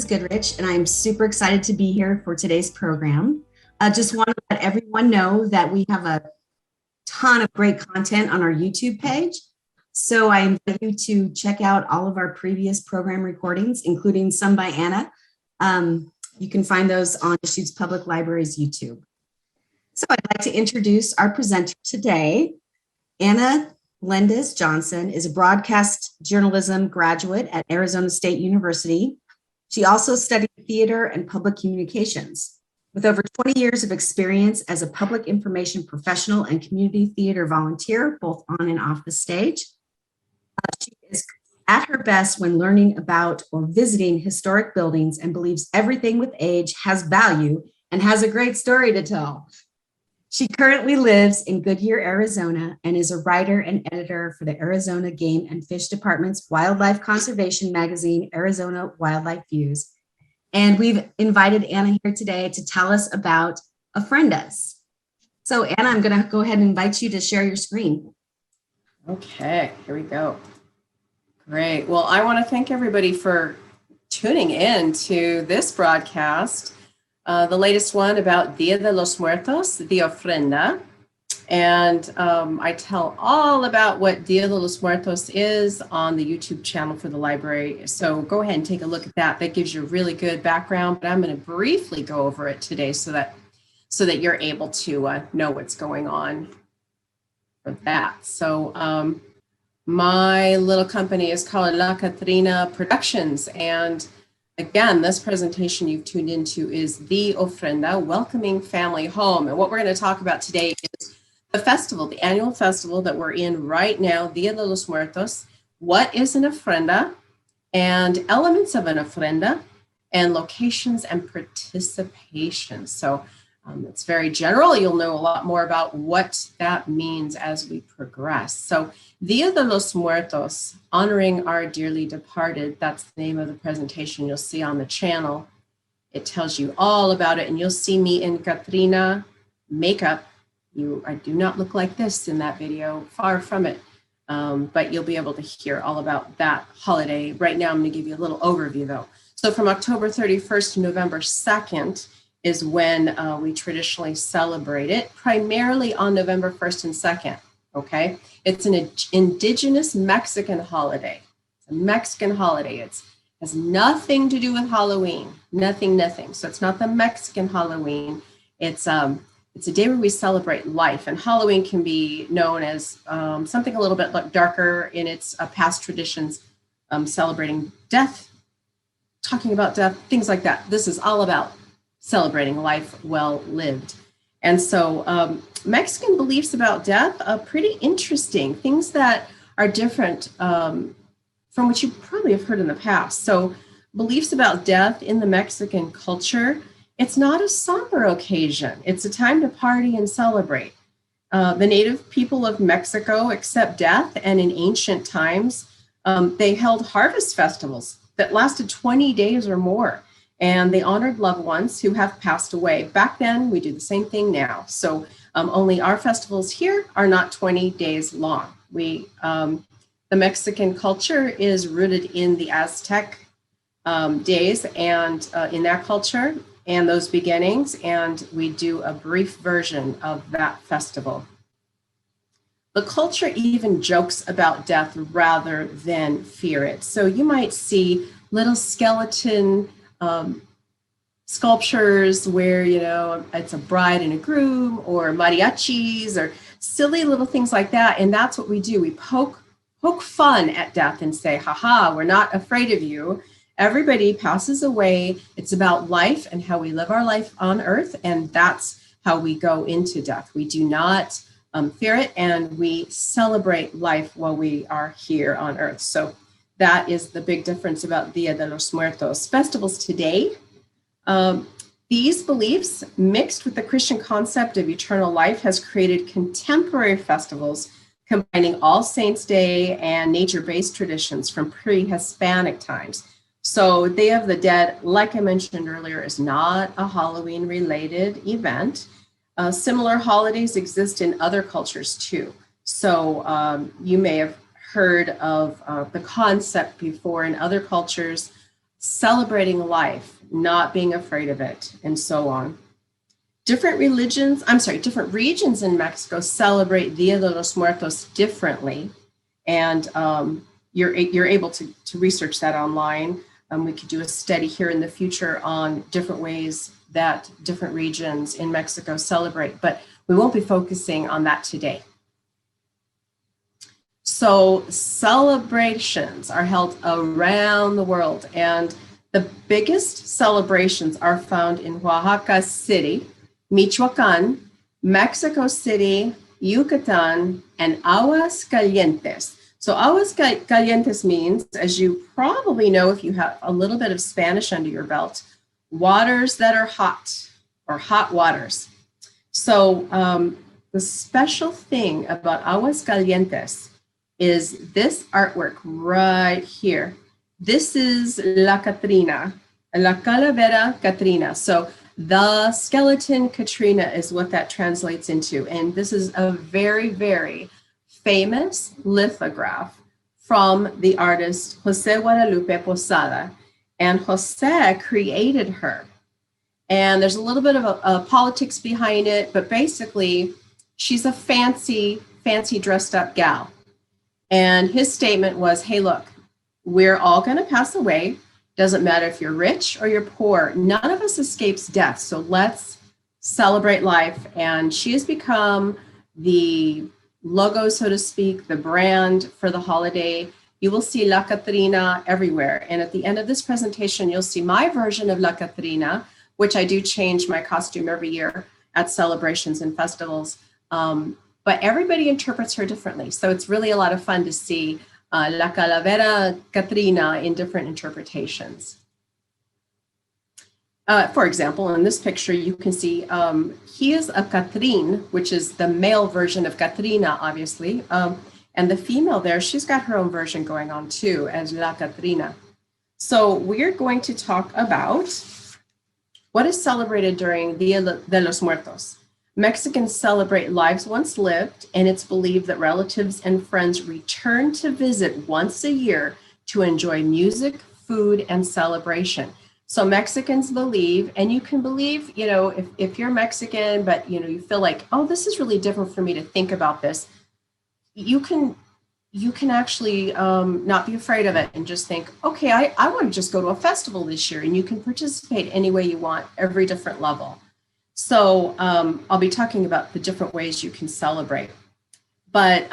is Goodrich, and I'm super excited to be here for today's program. I just want to let everyone know that we have a ton of great content on our YouTube page. So I invite you to check out all of our previous program recordings, including some by Anna. You can find those on Deschutes Public Library's YouTube. So I'd like to introduce our presenter today. Anna Melendez Johnson is a broadcast journalism graduate at Arizona State University. She also studied theater and public communications. With over 20 years of experience as a public information professional and community theater volunteer, both on and off the stage, she is at her best when learning about or visiting historic buildings and believes everything with age has value and has a great story to tell. She currently lives in Goodyear, Arizona, and is a writer and editor for the Arizona Game and Fish Department's wildlife conservation magazine, Arizona Wildlife Views. And we've invited Anna here today to tell us about Ofrendas. So Anna, I'm gonna go ahead and invite you to share your screen. Okay, here we go. Great. Well, I want to thank everybody for tuning in to this broadcast. The latest one about Dia de los Muertos, the Ofrenda. And I tell all about what Dia de los Muertos is on the YouTube channel for the library. So go ahead and take a look at that. That gives you a really good background, but I'm going to briefly go over it today so that you're able to know what's going on for that. So my little company is called Catrina Productions, and again, this presentation you've tuned into is the Ofrenda, Welcoming Family Home. And what we're going to talk about today is the festival, the annual festival that we're in right now, Dia de los Muertos. What is an Ofrenda and elements of an Ofrenda and locations and participation. So it's very general. You'll know a lot more about what that means as we progress. So Dia de los Muertos, honoring our dearly departed, that's the name of the presentation you'll see on the channel. It tells you all about it, and you'll see me in Catrina makeup. I do not look like this in that video, far from it, but you'll be able to hear all about that holiday. Right now, I'm going to give you a little overview, though. So from October 31st to November 2nd is when we traditionally celebrate it, primarily on November 1st and 2nd. Okay, it's an indigenous Mexican holiday. It's a Mexican holiday. It has nothing to do with Halloween. Nothing. So it's not the Mexican Halloween. It's a day where we celebrate life. And Halloween can be known as something a little bit darker in its past traditions, celebrating death, talking about death, things like that. This is all about celebrating life well lived. And so Mexican beliefs about death are pretty interesting, things that are different from what you probably have heard in the past. So beliefs about death in the Mexican culture, it's not a somber occasion. It's a time to party and celebrate. The native people of Mexico accept death, and in ancient times, they held harvest festivals that lasted 20 days or more. And they honored loved ones who have passed away. Back then, we do the same thing now. So only our festivals here are not 20 days long. The Mexican culture is rooted in the Aztec days and in that culture and those beginnings. And we do a brief version of that festival. The culture even jokes about death rather than fear it. So you might see little skeleton sculptures where, it's a bride and a groom, or mariachis, or silly little things like that. And that's what we do. We poke fun at death and say, haha, we're not afraid of you. Everybody passes away. It's about life and how we live our life on earth. And that's how we go into death. We do not fear it, and we celebrate life while we are here on earth. So that is the big difference about Dia de los Muertos. Festivals today, these beliefs mixed with the Christian concept of eternal life has created contemporary festivals combining All Saints Day and nature-based traditions from pre-Hispanic times. So Day of the Dead, like I mentioned earlier, is not a Halloween-related event. Similar holidays exist in other cultures too. So you may have heard of the concept before in other cultures celebrating life, not being afraid of it, and so on. Different regions in Mexico celebrate Dia de los Muertos differently. And you're able to research that online. We could do a study here in the future on different ways that different regions in Mexico celebrate, but we won't be focusing on that today. So celebrations are held around the world, and the biggest celebrations are found in Oaxaca City, Michoacan, Mexico City, Yucatan, and Aguascalientes. So Aguascalientes means, as you probably know if you have a little bit of Spanish under your belt, waters that are hot, or hot waters. So the special thing about Aguascalientes is this artwork right here. This is La Catrina, La Calavera Catrina. So the skeleton Catrina is what that translates into. And this is a very, very famous lithograph from the artist Jose Guadalupe Posada. And Jose created her. And there's a little bit of a politics behind it, but basically she's a fancy dressed up gal. And his statement was, hey, look, we're all going to pass away. Doesn't matter if you're rich or you're poor. None of us escapes death. So let's celebrate life. And she has become the logo, so to speak, the brand for the holiday. You will see La Catrina everywhere. And at the end of this presentation, you'll see my version of La Catrina, which I do change my costume every year at celebrations and festivals. But everybody interprets her differently. So it's really a lot of fun to see La Calavera Catrina in different interpretations. For example, in this picture, you can see he is a Catrin, which is the male version of Catrina, obviously. And the female there, she's got her own version going on too, as La Catrina. So we're going to talk about what is celebrated during Dia de los Muertos. Mexicans celebrate lives once lived, and it's believed that relatives and friends return to visit once a year to enjoy music, food, and celebration. So Mexicans believe, and you can believe, you know, if you're Mexican, but, you know, you feel like, oh, this is really different for me to think about this, you can actually not be afraid of it and just think, okay, I want to just go to a festival this year, and you can participate any way you want, every different level. So I'll be talking about the different ways you can celebrate. But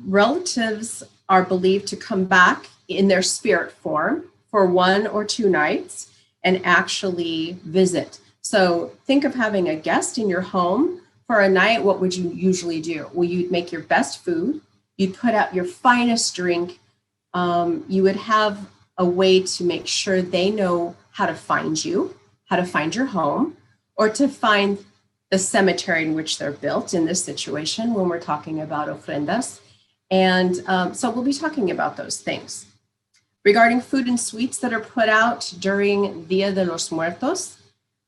relatives are believed to come back in their spirit form for 1 or 2 nights and actually visit. So think of having a guest in your home for a night. What would you usually do? Well, you'd make your best food. You'd put out your finest drink. You would have a way to make sure they know how to find you, how to find your home, or to find the cemetery in which they're built in this situation when we're talking about ofrendas. And so we'll be talking about those things. Regarding food and sweets that are put out during Dia de los Muertos,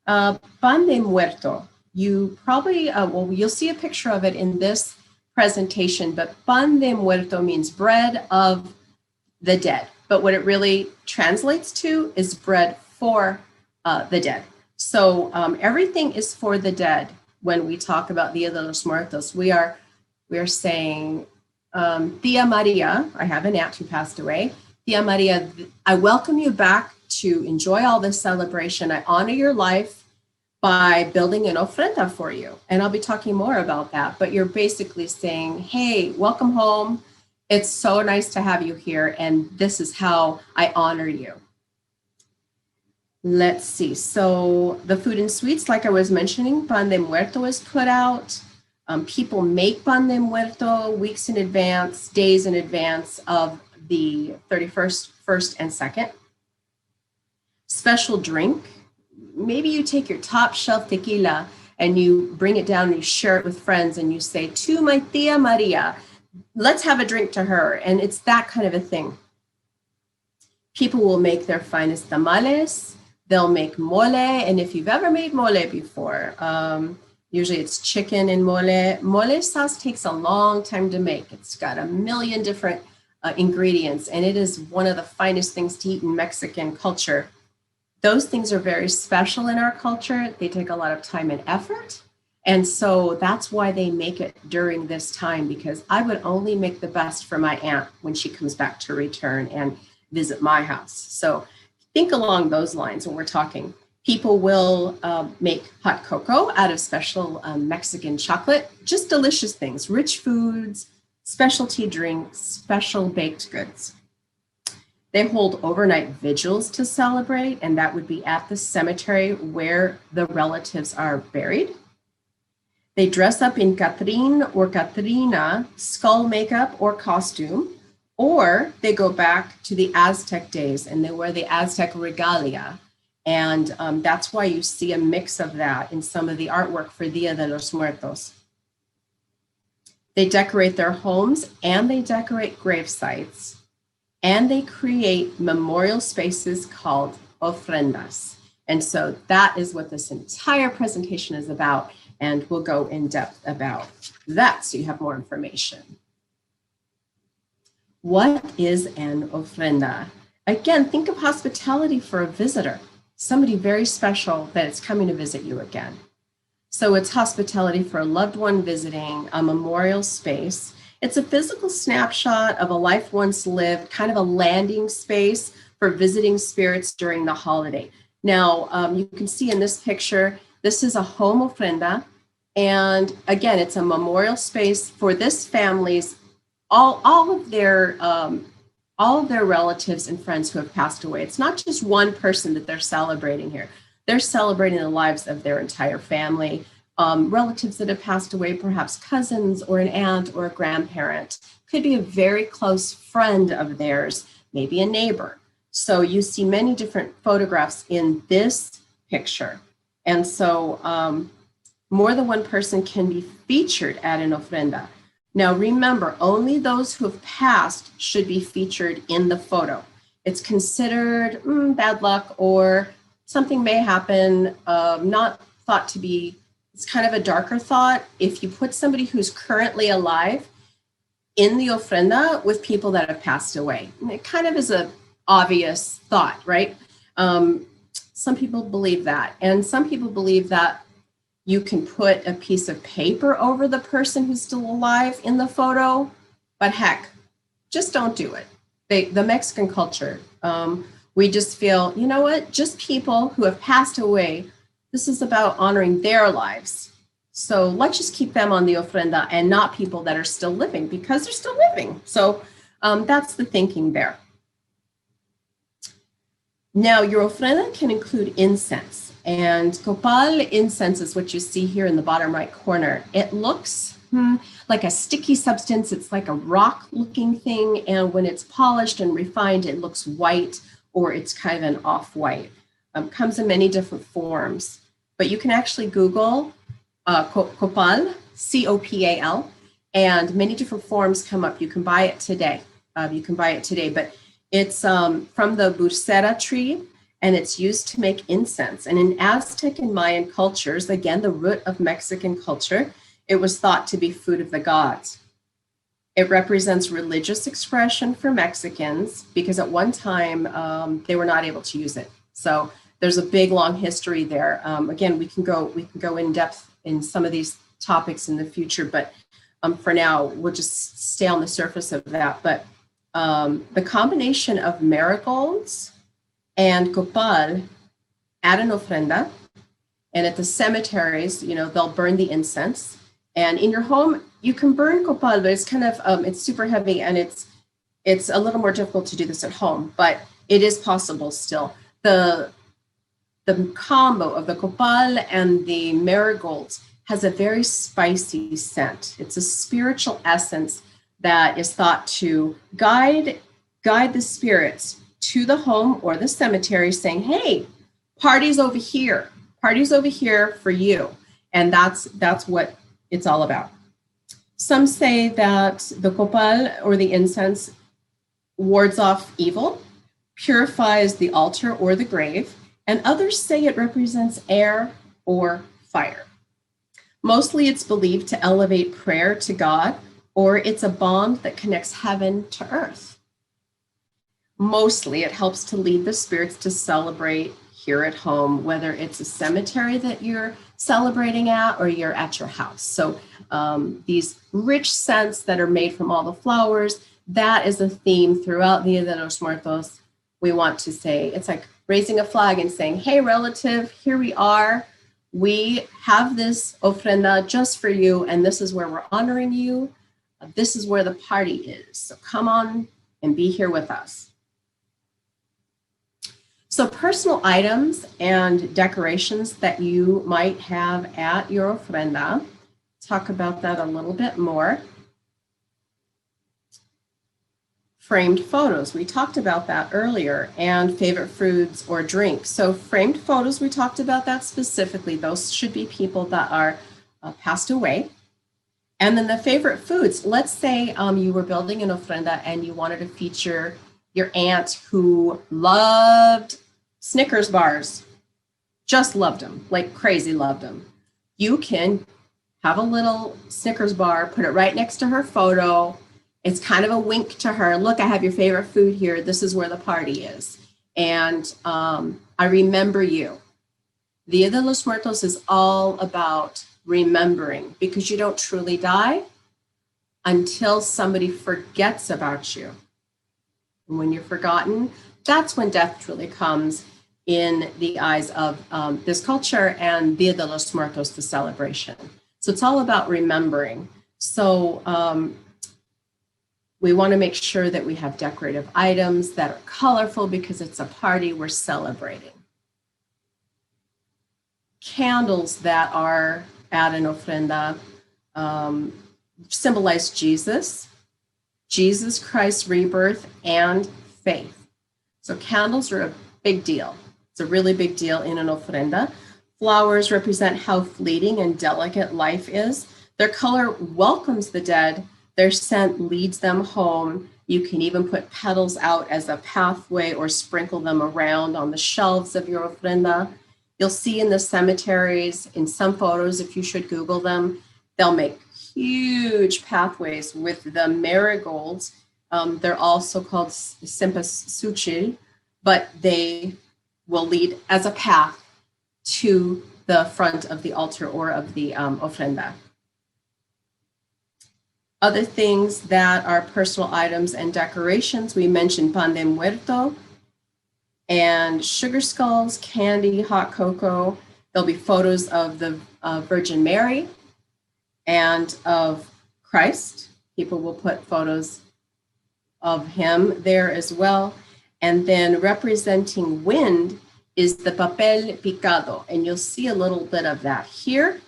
pan de muerto, you probably, you'll see a picture of it in this presentation, but pan de muerto means bread of the dead. But what it really translates to is bread for the dead. So everything is for the dead. When we talk about Dia de los Muertos, we are saying, Tia Maria, I have an aunt who passed away. Tia Maria, I welcome you back to enjoy all this celebration. I honor your life by building an ofrenda for you. And I'll be talking more about that. But you're basically saying, hey, welcome home. It's so nice to have you here. And this is how I honor you. Let's see. So the food and sweets, like I was mentioning, pan de muerto is put out. People make pan de muerto weeks in advance, days in advance of the 31st, 1st, and 2nd. Special drink. Maybe you take your top shelf tequila and you bring it down and you share it with friends and you say, to my Tia Maria, let's have a drink to her. And it's that kind of a thing. People will make their finest tamales. They'll make mole, and if you've ever made mole before, usually it's chicken and mole. Mole sauce takes a long time to make. It's got a million different ingredients, and it is one of the finest things to eat in Mexican culture. Those things are very special in our culture. They take a lot of time and effort. And so that's why they make it during this time, because I would only make the best for my aunt when she comes back to return and visit my house. So think along those lines when we're talking. People will make hot cocoa out of special Mexican chocolate, just delicious things, rich foods, specialty drinks, special baked goods. They hold overnight vigils to celebrate, and that would be at the cemetery where the relatives are buried. They dress up in Catrin or Catrina skull makeup or costume, or they go back to the Aztec days and they wear the Aztec regalia. And that's why you see a mix of that in some of the artwork for Dia de los Muertos. They decorate their homes and they decorate grave sites. And they create memorial spaces called ofrendas. And so that is what this entire presentation is about. And we'll go in depth about that so you have more information. What is an ofrenda? Again, think of hospitality for a visitor, somebody very special that is coming to visit you again. So it's hospitality for a loved one visiting a memorial space. It's a physical snapshot of a life once lived, kind of a landing space for visiting spirits during the holiday. Now, you can see in this picture, this is a home ofrenda. And again, it's a memorial space for this family's, all of their relatives and friends who have passed away. It's not just one person that they're celebrating here. They're celebrating the lives of their entire family. Relatives that have passed away, perhaps cousins or an aunt or a grandparent, could be a very close friend of theirs, maybe a neighbor. So you see many different photographs in this picture. And so more than one person can be featured at an ofrenda. Now remember, only those who have passed should be featured in the photo. It's considered bad luck or something may happen, not thought to be. It's kind of a darker thought. If you put somebody who's currently alive in the ofrenda with people that have passed away, it kind of is an obvious thought, right? Some people believe that. And some people believe that you can put a piece of paper over the person who's still alive in the photo, but heck, just don't do it. The Mexican culture, we just feel, you know what, just people who have passed away. This is about honoring their lives. So let's just keep them on the ofrenda and not people that are still living because they're still living. So that's the thinking there. Now, your ofrenda can include incense. And copal incense is what you see here in the bottom right corner. It looks like a sticky substance. It's like a rock looking thing. And when it's polished and refined, it looks white or it's kind of an off-white. Comes in many different forms, but you can actually Google copal, C-O-P-A-L, and many different forms come up. You can buy it today. But it's from the bursera tree, and it's used to make incense. And in Aztec and Mayan cultures, again, the root of Mexican culture, it was thought to be food of the gods. It represents religious expression for Mexicans because at one time they were not able to use it. So there's a big, long history there. Again, we can go in depth in some of these topics in the future, but for now, we'll just stay on the surface of that. But the combination of marigolds and copal at an ofrenda, and at the cemeteries, they'll burn the incense. And in your home, you can burn copal, but it's kind of, it's super heavy and it's a little more difficult to do this at home, but it is possible still. The combo of the copal and the marigolds has a very spicy scent. It's a spiritual essence that is thought to guide the spirits to the home or the cemetery saying, hey, party's over here for you. And that's what it's all about. Some say that the copal or the incense wards off evil, purifies the altar or the grave, and others say it represents air or fire. Mostly it's believed to elevate prayer to God or it's a bond that connects heaven to earth. Mostly it helps to lead the spirits to celebrate here at home, whether it's a cemetery that you're celebrating at or you're at your house. So these rich scents that are made from all the flowers, that is a theme throughout Dia de los Muertos. We want to say, it's like raising a flag and saying, hey, relative, here we are. We have this ofrenda just for you, and this is where we're honoring you. This is where the party is. So come on and be here with us. So personal items and decorations that you might have at your ofrenda. Talk about that a little bit more. Framed photos, we talked about that earlier, and favorite foods or drinks. So framed photos, we talked about that specifically. Those should be people that are passed away. And then the favorite foods, let's say you were building an ofrenda and you wanted to feature your aunt who loved Snickers bars, just loved them, like crazy loved them. You can have a little Snickers bar, put it right next to her photo. It's kind of a wink to her. Look, I have your favorite food here. This is where the party is. And I remember you. Dia de los Muertos is all about remembering, because you don't truly die until somebody forgets about you. And when you're forgotten, that's when death truly comes in the eyes of this culture and Dia de los Muertos, the celebration. So it's all about remembering. So we want to make sure that we have decorative items that are colorful because it's a party we're celebrating. Candles that are at an ofrenda symbolize Jesus Christ's rebirth, and faith. So candles are a big deal. It's a really big deal in an ofrenda. Flowers represent how fleeting and delicate life is. Their color welcomes the dead. Their scent leads them home. You can even put petals out as a pathway or sprinkle them around on the shelves of your ofrenda. You'll see in the cemeteries, in some photos, if you should Google them, they'll make huge pathways with the marigolds. They're also called cempasúchil, but they will lead as a path to the front of the altar or of the ofrenda. Other things that are personal items and decorations, we mentioned pan de muerto and sugar skulls, candy, hot cocoa. There'll be photos of the Virgin Mary and of Christ. People will put photos of him there as well. And then representing wind is the papel picado. And you'll see a little bit of that here.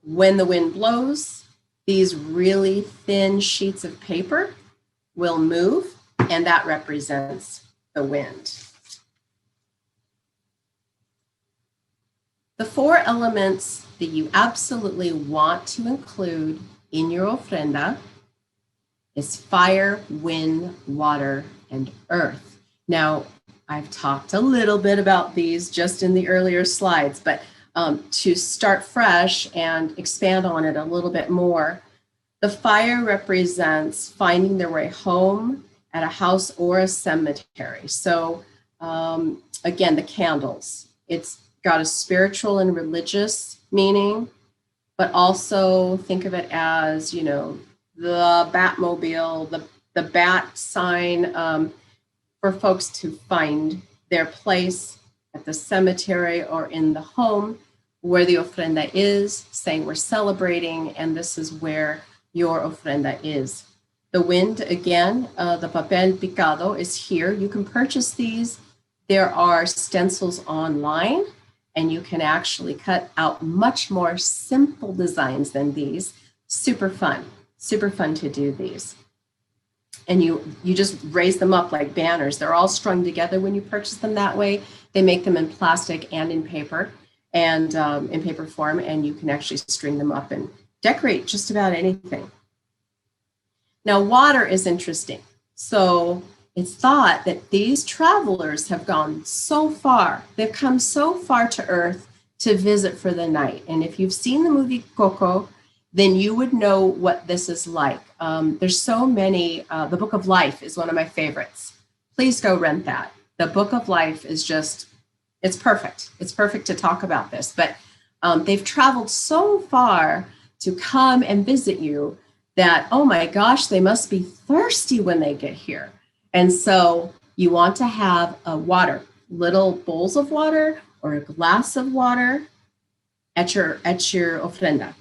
When the wind blows, these really thin sheets of paper will move, and that represents the wind. The 4 elements that you absolutely want to include in your ofrenda is fire, wind, water, and earth. Now, I've talked a little bit about these just in the earlier slides, but to start fresh and expand on it a little bit more, the fire represents finding their way home at a house or a cemetery. So again, the candles, it's got a spiritual and religious meaning, but also think of it as, you know, the Batmobile, the bat sign for folks to find their place at the cemetery or in the home where the ofrenda is, saying we're celebrating and this is where your ofrenda is. The wind, again, the papel picado is here. You can purchase these. There are stencils online, and you can actually cut out much more simple designs than these. Super fun to do these. And you just raise them up like banners. They're all strung together when you purchase them that way. They make them in plastic and in paper, and in paper form, and you can actually string them up and decorate just about anything. Now, water is interesting. So it's thought that these travelers have gone so far, they've come so far to Earth to visit for the night. And if you've seen the movie Coco, then you would know what this is like. There's so many, the Book of Life is one of my favorites. Please go rent that. The Book of Life is just, it's perfect. It's perfect to talk about this, but they've traveled so far to come and visit you that, oh my gosh, they must be thirsty when they get here. And so you want to have a water, little bowls of water or a glass of water at your ofrenda.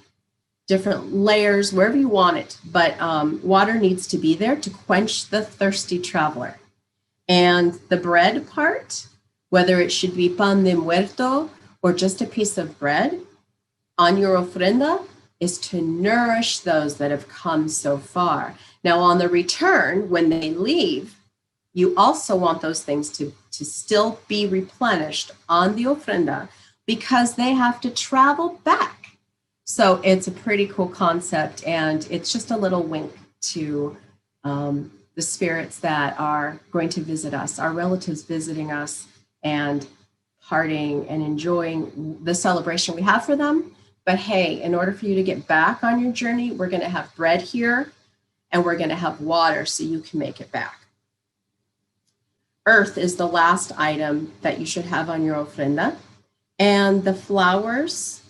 Different layers, wherever you want it, but water needs to be there to quench the thirsty traveler. And the bread part, whether it should be pan de muerto or just a piece of bread on your ofrenda, is to nourish those that have come so far. Now, on the return, when they leave, you also want those things to still be replenished on the ofrenda because they have to travel back. So it's a pretty cool concept, and it's just a little wink to the spirits that are going to visit us, our relatives visiting us and partying and enjoying the celebration we have for them. But hey, in order for you to get back on your journey, we're going to have bread here and we're going to have water so you can make it back. Earth is the last item that you should have on your ofrenda. And the flowers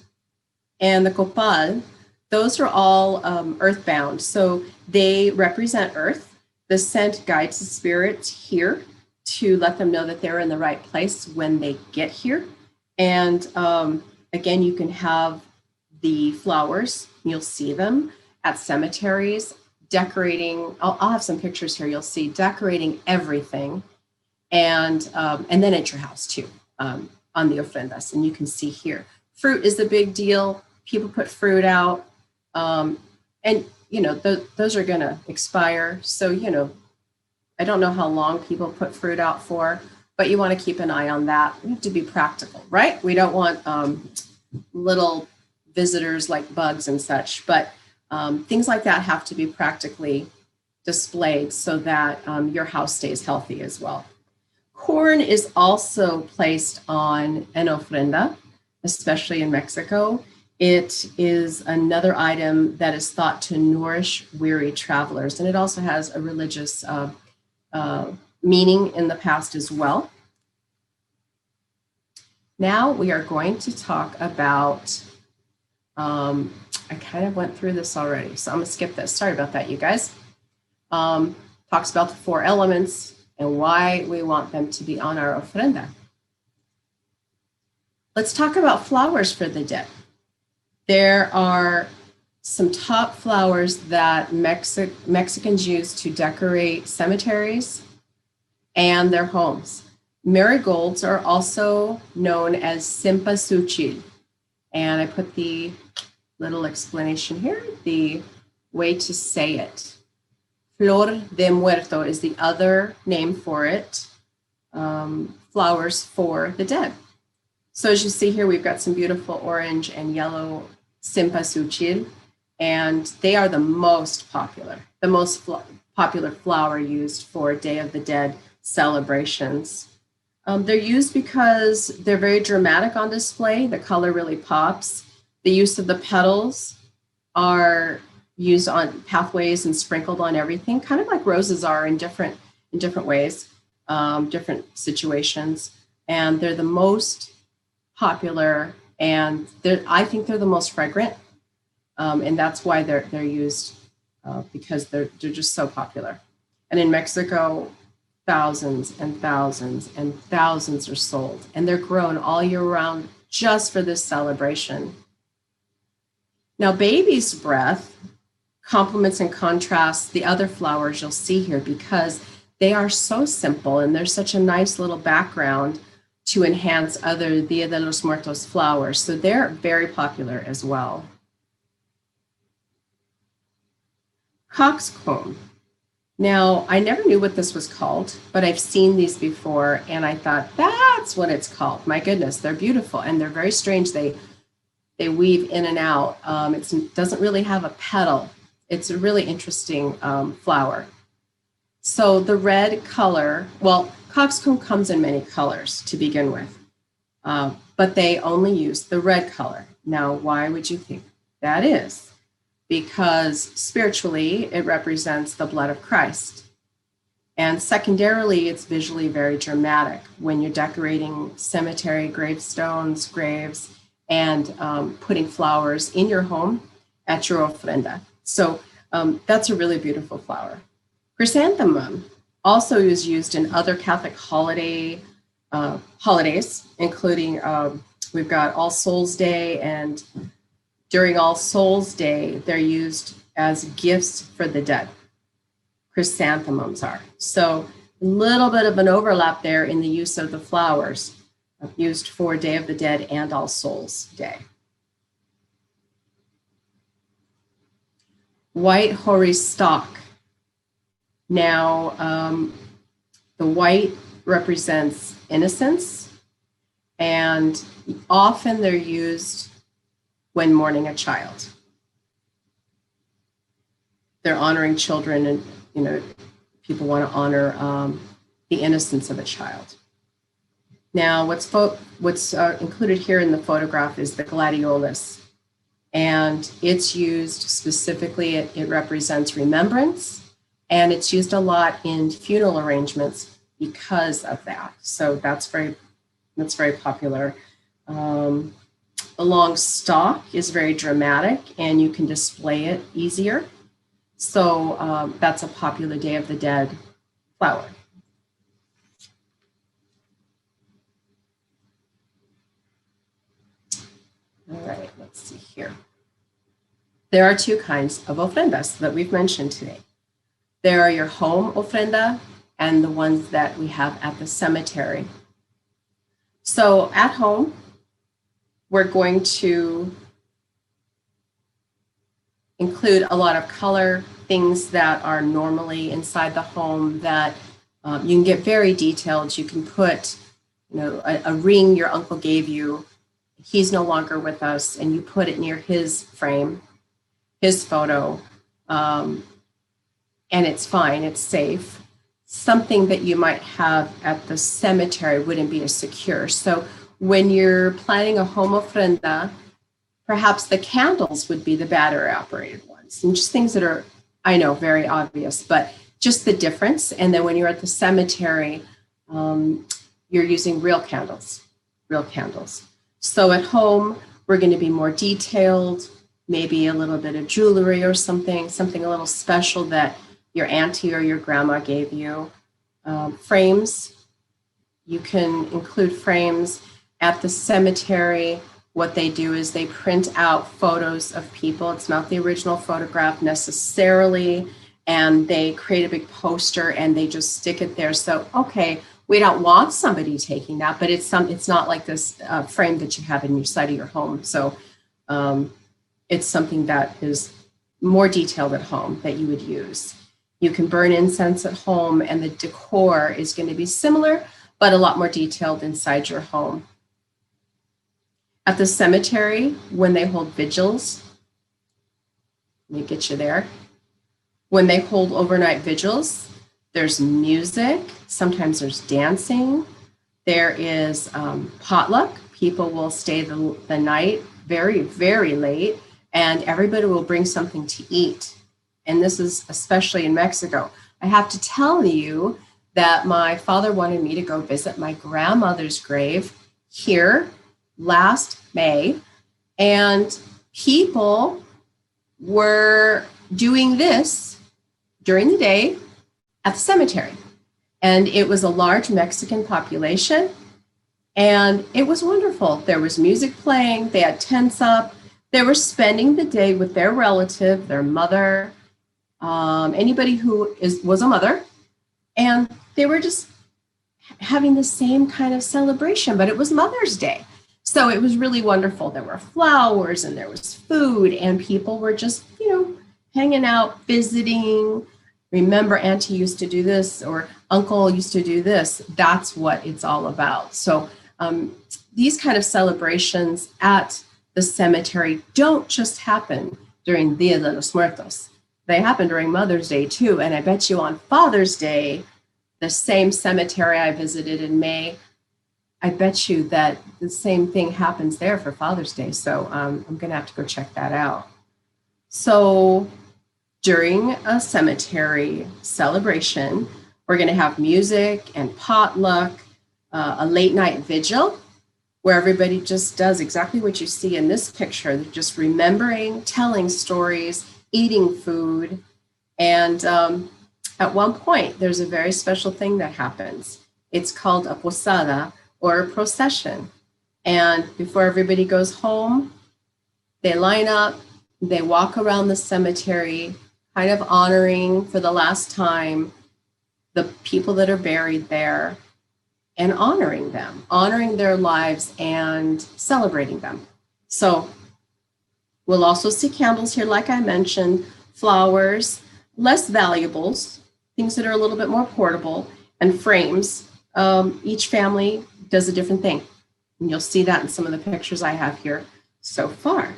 and the copal, those are all earthbound. So they represent earth. The scent guides the spirits here to let them know that they're in the right place when they get here. And again, you can have the flowers, you'll see them at cemeteries, decorating. I'll have some pictures here. You'll see decorating everything. And then at your house too, on the ofrendas. And you can see here, fruit is a big deal. People put fruit out, and you know, those are gonna expire. So, you know, I don't know how long people put fruit out for, but you wanna keep an eye on that. We have to be practical, right? We don't want little visitors like bugs and such, but things like that have to be practically displayed so that your house stays healthy as well. Corn is also placed on an ofrenda, especially in Mexico. It is another item that is thought to nourish weary travelers, and it also has a religious meaning in the past as well. Now we are going to talk about, I kind of went through this already, so I'm gonna skip this. Sorry about that, you guys. Talks about the 4 elements and why we want them to be on our ofrenda. Let's talk about flowers for the dead. There are some top flowers that Mexicans use to decorate cemeteries and their homes. Marigolds are also known as cempasúchil. And I put the little explanation here, the way to say it. Flor de muerto is the other name for it, flowers for the dead. So as you see here, we've got some beautiful orange and yellow cempasúchil, and they are the most popular flower used for Day of the Dead celebrations. They're used because they're very dramatic on display. The color really pops. The use of the petals are used on pathways and sprinkled on everything, kind of like roses are in different ways, different situations. And they're the most popular, and I think they're the most fragrant. And that's why they're used, because they're just so popular. And in Mexico, thousands and thousands and thousands are sold, and they're grown all year round just for this celebration. Now, baby's breath complements and contrasts the other flowers you'll see here because they are so simple and there's such a nice little background to enhance other Dia de los Muertos flowers. So they're very popular as well. Coxcomb. Now, I never knew what this was called, but I've seen these before and I thought, that's what it's called. My goodness, they're beautiful and they're very strange. They weave in and out. It doesn't really have a petal. It's a really interesting flower. So the red color, well, coxcomb comes in many colors to begin with, but they only use the red color. Now, why would you think that is? because spiritually it represents the blood of Christ. And secondarily, it's visually very dramatic when you're decorating cemetery gravestones, graves, and putting flowers in your home at your ofrenda. So that's a really beautiful flower. Chrysanthemum also is used in other Catholic holidays, including we've got All Souls Day, and during All Souls Day, they're used as gifts for the dead. Chrysanthemums are. So a little bit of an overlap there in the use of the flowers used for Day of the Dead and All Souls Day. White hoary stalk. Now, the white represents innocence, and often they're used when mourning a child. They're honoring children, and people want to honor the innocence of a child. Now, what's included here in the photograph is the gladiolus, and it's used specifically. It represents remembrance, and it's used a lot in funeral arrangements because of that. So that's very popular. The long stalk is very dramatic, and you can display it easier. So that's a popular Day of the Dead flower. All right, let's see here. There are two kinds of ofrendas that we've mentioned today. There are your home ofrenda and the ones that we have at the cemetery. So at home, we're going to include a lot of color, things that are normally inside the home that you can get very detailed. You can put, a ring your uncle gave you. He's no longer with us, and you put it near his frame, his photo, and it's fine, it's safe. Something that you might have at the cemetery wouldn't be as secure. So when you're planning a home ofrenda, perhaps the candles would be the battery operated ones, and just things that are, I know, very obvious, but just the difference. And then when you're at the cemetery, you're using real candles. So at home, we're going to be more detailed, maybe a little bit of jewelry or something a little special that your auntie or your grandma gave you. Frames, you can include frames. At the cemetery, what they do is they print out photos of people. It's not the original photograph necessarily, and they create a big poster and they just stick it there. So, okay, we don't want somebody taking that, but it's not like this frame that you have in your side of your home. So it's something that is more detailed at home that you would use. You can burn incense at home, and the decor is going to be similar, but a lot more detailed inside your home. At the cemetery, when they hold vigils, let me get you there. When they hold overnight vigils, there's music, sometimes there's dancing, there is potluck. People will stay the night very, very late, and everybody will bring something to eat. And this is especially in Mexico. I have to tell you that my father wanted me to go visit my grandmother's grave here last May, and people were doing this during the day at the cemetery. And it was a large Mexican population, and it was wonderful. There was music playing, they had tents up, they were spending the day with their relative, their mother, anybody who was a mother, and they were just having the same kind of celebration, but it was Mother's Day. So it was really wonderful. There were flowers and there was food, and people were just, hanging out, visiting. Remember, Auntie used to do this, or Uncle used to do this. That's what it's all about. So these kind of celebrations at the cemetery don't just happen during Dia de los Muertos. They happen during Mother's Day too. And I bet you on Father's Day, the same cemetery I visited in May, I bet you that the same thing happens there for Father's Day. So I'm going to have to go check that out. So during a cemetery celebration, we're going to have music and potluck, a late night vigil where everybody just does exactly what you see in this picture. They're just remembering, telling stories, eating food. And at one point, there's a very special thing that happens. It's called a posada, or a procession. And before everybody goes home, they line up, they walk around the cemetery, kind of honoring for the last time the people that are buried there, and honoring them, honoring their lives and celebrating them. So we'll also see candles here, like I mentioned, flowers, less valuables, things that are a little bit more portable, and frames. Each family does a different thing. And you'll see that in some of the pictures I have here so far.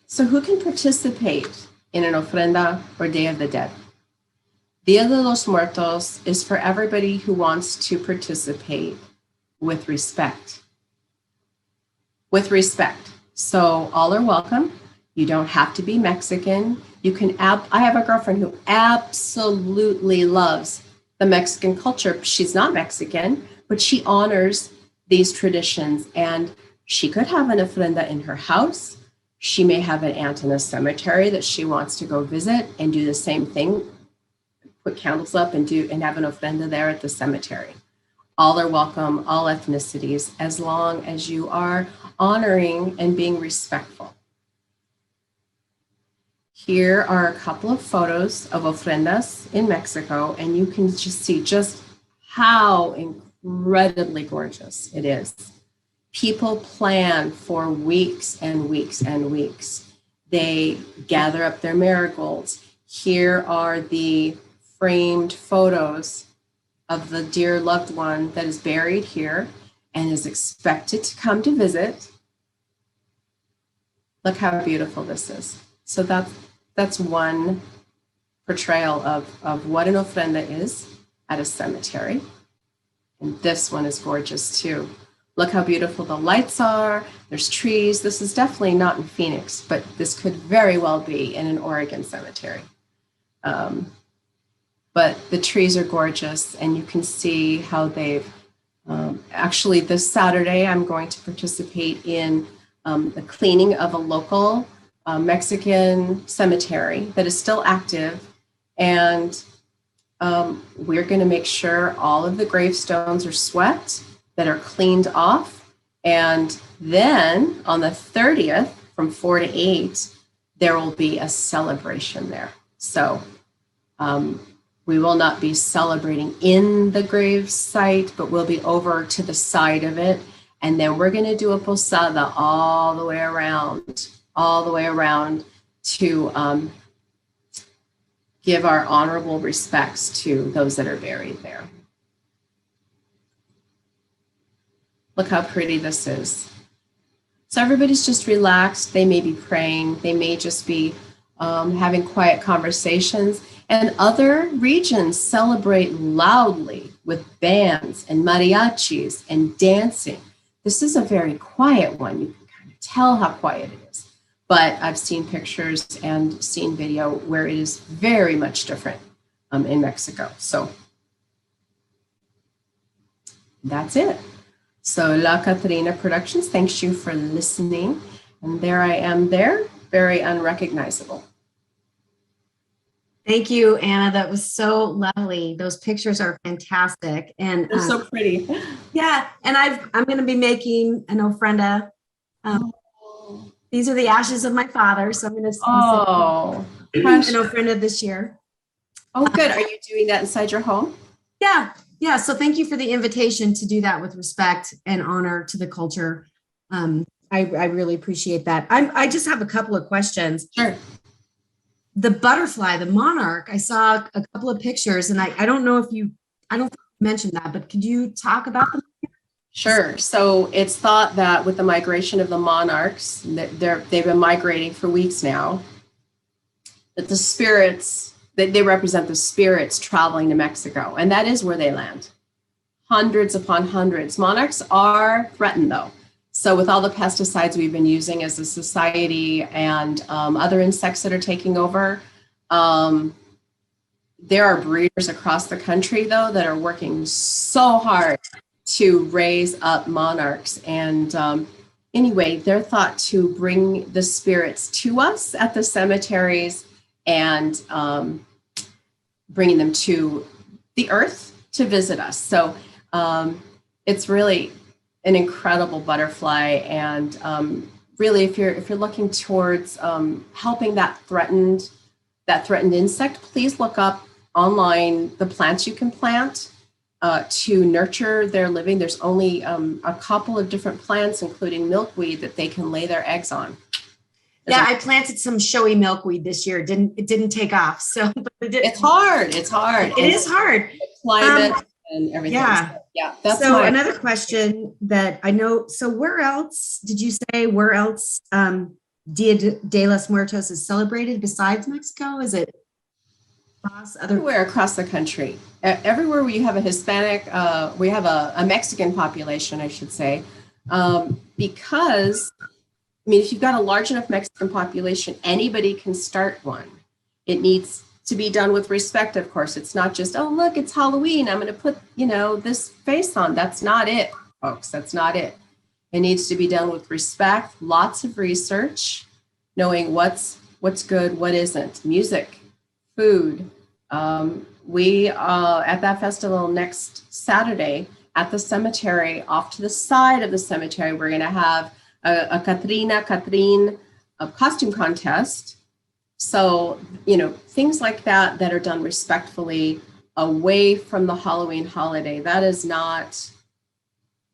So who can participate in an ofrenda or Day of the Dead? Dia de los Muertos is for everybody who wants to participate with respect. With respect. So all are welcome. You don't have to be Mexican. You can I have a girlfriend who absolutely loves the Mexican culture. She's not Mexican, but she honors these traditions, and she could have an ofrenda in her house. She may have an aunt in a cemetery that she wants to go visit and do the same thing, put candles up and have an ofrenda there at the cemetery. All are welcome, all ethnicities, as long as you are honoring and being respectful. Here are a couple of photos of ofrendas in Mexico, and you can just see just how incredibly gorgeous it is. People plan for weeks and weeks and weeks. They gather up their marigolds. Here are the framed photos of the dear loved one that is buried here and is expected to come to visit. Look how beautiful this is. So that's one portrayal of what an ofrenda is at a cemetery. And this one is gorgeous too. Look how beautiful the lights are. There's trees. This is definitely not in Phoenix, but this could very well be in an Oregon cemetery. But the trees are gorgeous, and you can see how they've, actually this Saturday, I'm going to participate in the cleaning of a local Mexican cemetery that is still active. And we're going to make sure all of the gravestones are swept, that are cleaned off. And then on the 30th, from 4 to 8, there will be a celebration there. So we will not be celebrating in the grave site, but we'll be over to the side of it. And then we're going to do a posada all the way around to give our honorable respects to those that are buried there. Look how pretty this is. So everybody's just relaxed. They may be praying. They may just be having quiet conversations. And other regions celebrate loudly with bands and mariachis and dancing. This is a very quiet one. You can kind of tell how quiet it is. But I've seen pictures and seen video where it is very much different in Mexico. So that's it. So La Catrina Productions thanks you for listening. And there I am there, very unrecognizable. Thank you, Anna. That was so lovely. Those pictures are fantastic. And they're so pretty. Yeah. And I'm going to be making an ofrenda. These are the ashes of my father. So I'm going to an ofrenda this year. Oh, good. Are you doing that inside your home? Yeah. Yeah. So thank you for the invitation to do that with respect and honor to the culture. I really appreciate that. I just have a couple of questions. Sure. The butterfly, the monarch, I saw a couple of pictures, and I don't know if you mentioned that, but could you talk about them? Sure. So it's thought that with the migration of the monarchs, they've been migrating for weeks now, that the spirits, that they represent the spirits traveling to Mexico, and that is where they land. Hundreds upon hundreds. Monarchs are threatened, though. So with all the pesticides we've been using as a society and other insects that are taking over, there are breeders across the country, though, that are working so hard to raise up monarchs. And anyway, they're thought to bring the spirits to us at the cemeteries and bringing them to the earth to visit us. So it's really an incredible butterfly. And really, if you're looking towards helping that threatened insect, please look up online the plants you can plant to nurture their living. There's only a couple of different plants, including milkweed, that they can lay their eggs on. Yeah, I planted some showy milkweed this year. It didn't take off. So it's hard. It is hard. Climate and everything. Yeah. So, yeah. That's so another question that I know. So where else Dia de los Muertos is celebrated besides Mexico? Is it everywhere across the country? Everywhere where you have a Hispanic, we have a Mexican population, I should say, because I mean, if you've got a large enough Mexican population, anybody can start one. It needs to be done with respect, of course. It's not just, oh, look, it's Halloween, I'm going to put, this face on. That's not it, folks. That's not it. It needs to be done with respect, lots of research, knowing what's good, what isn't. Music, food. We at that festival next Saturday at the cemetery, off to the side of the cemetery, we're going to have a Catrine costume contest. So, things like that are done respectfully away from the Halloween holiday. That is not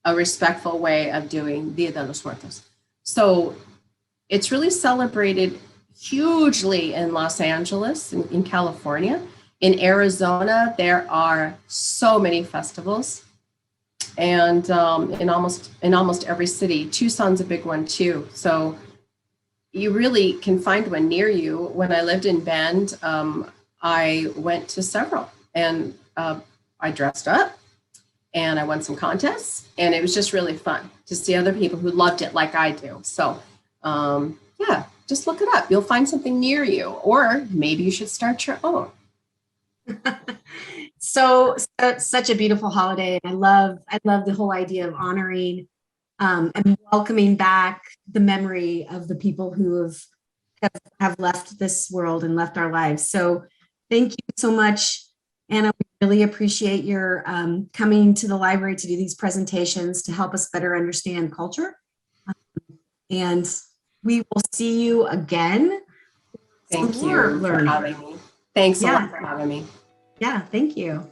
a respectful way of doing Dia de los Muertos. So it's really celebrated hugely in Los Angeles, in California. In Arizona, there are so many festivals. And in almost every city. Tucson's a big one too. So you really can find one near you. When I lived in Bend, I went to several, and I dressed up and I won some contests, and it was just really fun to see other people who loved it like I do. So yeah, just look it up. You'll find something near you, or maybe you should start your own. So such a beautiful holiday. And I love the whole idea of honoring and welcoming back the memory of the people who have left this world and left our lives. So thank you so much, Anna. We really appreciate your coming to the library to do these presentations to help us better understand culture. And we will see you again. Thank you for having me. Thanks a lot for having me. Yeah, thank you.